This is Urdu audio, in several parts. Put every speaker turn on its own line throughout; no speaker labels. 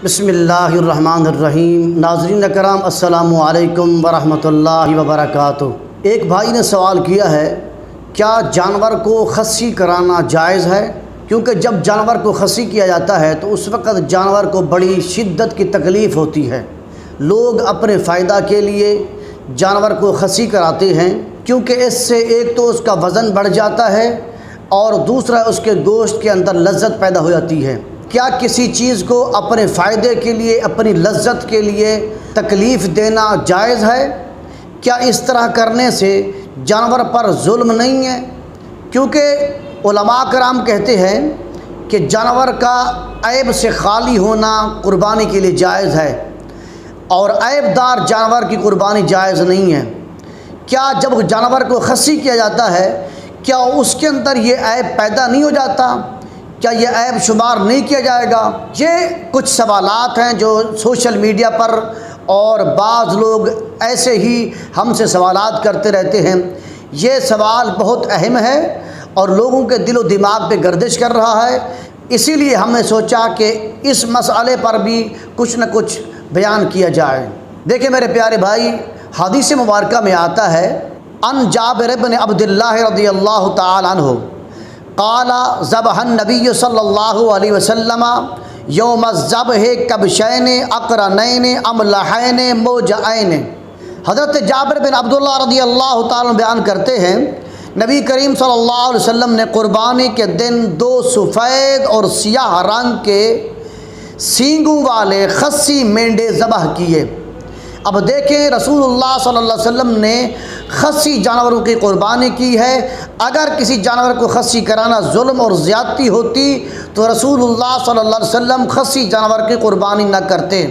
بسم اللہ الرحمن الرحیم۔ ناظرین کرام السلام علیکم ورحمۃ اللہ وبرکاتہ۔ ایک بھائی نے سوال کیا ہے، کیا جانور کو خصی کرانا جائز ہے؟ کیونکہ جب جانور کو خصی کیا جاتا ہے تو اس وقت جانور کو بڑی شدت کی تکلیف ہوتی ہے۔ لوگ اپنے فائدہ کے لیے جانور کو خصی کراتے ہیں، کیونکہ اس سے ایک تو اس کا وزن بڑھ جاتا ہے اور دوسرا اس کے گوشت کے اندر لذت پیدا ہو جاتی ہے۔ کیا کسی چیز کو اپنے فائدے کے لیے، اپنی لذت کے لیے تکلیف دینا جائز ہے؟ کیا اس طرح کرنے سے جانور پر ظلم نہیں ہے؟ کیونکہ علماء کرام کہتے ہیں کہ جانور کا عیب سے خالی ہونا قربانی کے لیے جائز ہے، اور عیب دار جانور کی قربانی جائز نہیں ہے۔ کیا جب جانور کو خصی کیا جاتا ہے، کیا اس کے اندر یہ عیب پیدا نہیں ہو جاتا؟ کیا یہ عیب شمار نہیں کیا جائے گا؟ یہ کچھ سوالات ہیں جو سوشل میڈیا پر اور بعض لوگ ایسے ہی ہم سے سوالات کرتے رہتے ہیں۔ یہ سوال بہت اہم ہے اور لوگوں کے دل و دماغ پہ گردش کر رہا ہے، اسی لیے ہم نے سوچا کہ اس مسئلے پر بھی کچھ نہ کچھ بیان کیا جائے۔ دیکھیں میرے پیارے بھائی، حدیث مبارکہ میں آتا ہے، ان جابر بن عبد اللہ رضی اللہ تعالی عنہ قال ذبح النبی صلی اللہ علیہ وسلم یوم الذبح کبشین اقرنین املحین موجعین۔ حضرت جابر بن عبداللہ رضی اللہ تعالیٰ بیان کرتے ہیں، نبی کریم صلی اللہ علیہ وسلم نے قربانی کے دن 2 سفید اور سیاہ رنگ کے سینگوں والے خصی مینڈے ذبح کیے۔ اب دیکھیں، رسول اللہ صلی اللہ علیہ وسلم نے خصی جانوروں کی قربانی کی ہے۔ اگر کسی جانور کو خصی کرانا ظلم اور زیادتی ہوتی تو رسول اللہ صلی اللہ علیہ وسلم خصی جانور کی قربانی نہ کرتے۔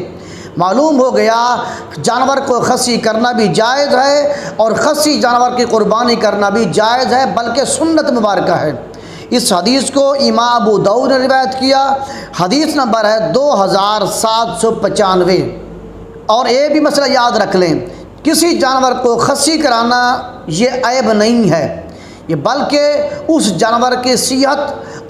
معلوم ہو گیا جانور کو خصی کرنا بھی جائز ہے اور خصی جانور کی قربانی کرنا بھی جائز ہے، بلکہ سنت مبارکہ ہے۔ اس حدیث کو امام ابو داؤد نے روایت کیا، حدیث نمبر ہے 2795۔ اور یہ بھی مسئلہ یاد رکھ لیں، کسی جانور کو خصی کرانا یہ عیب نہیں ہے، یہ بلکہ اس جانور کی صحت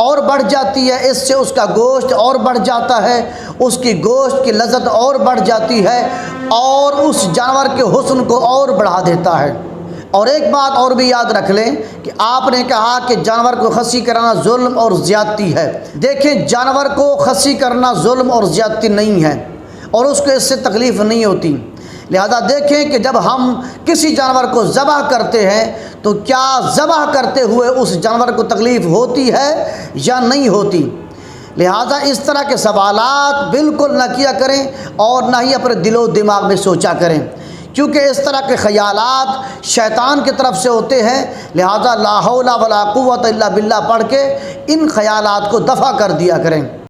اور بڑھ جاتی ہے، اس سے اس کا گوشت اور بڑھ جاتا ہے، اس کی گوشت کی لذت اور بڑھ جاتی ہے اور اس جانور کے حسن کو اور بڑھا دیتا ہے۔ اور ایک بات اور بھی یاد رکھ لیں کہ آپ نے کہا کہ جانور کو خصی کرانا ظلم اور زیادتی ہے۔ دیکھیں، جانور کو خصی کرنا ظلم اور زیادتی نہیں ہے اور اس کو اس سے تکلیف نہیں ہوتی۔ لہذا دیکھیں کہ جب ہم کسی جانور کو ذبح کرتے ہیں تو کیا ذبح کرتے ہوئے اس جانور کو تکلیف ہوتی ہے یا نہیں ہوتی۔ لہذا اس طرح کے سوالات بالکل نہ کیا کریں اور نہ ہی اپنے دل و دماغ میں سوچا کریں، کیونکہ اس طرح کے خیالات شیطان کی طرف سے ہوتے ہیں۔ لہذا لا حول ولا قوت الا باللہ پڑھ کے ان خیالات کو دفع کر دیا کریں۔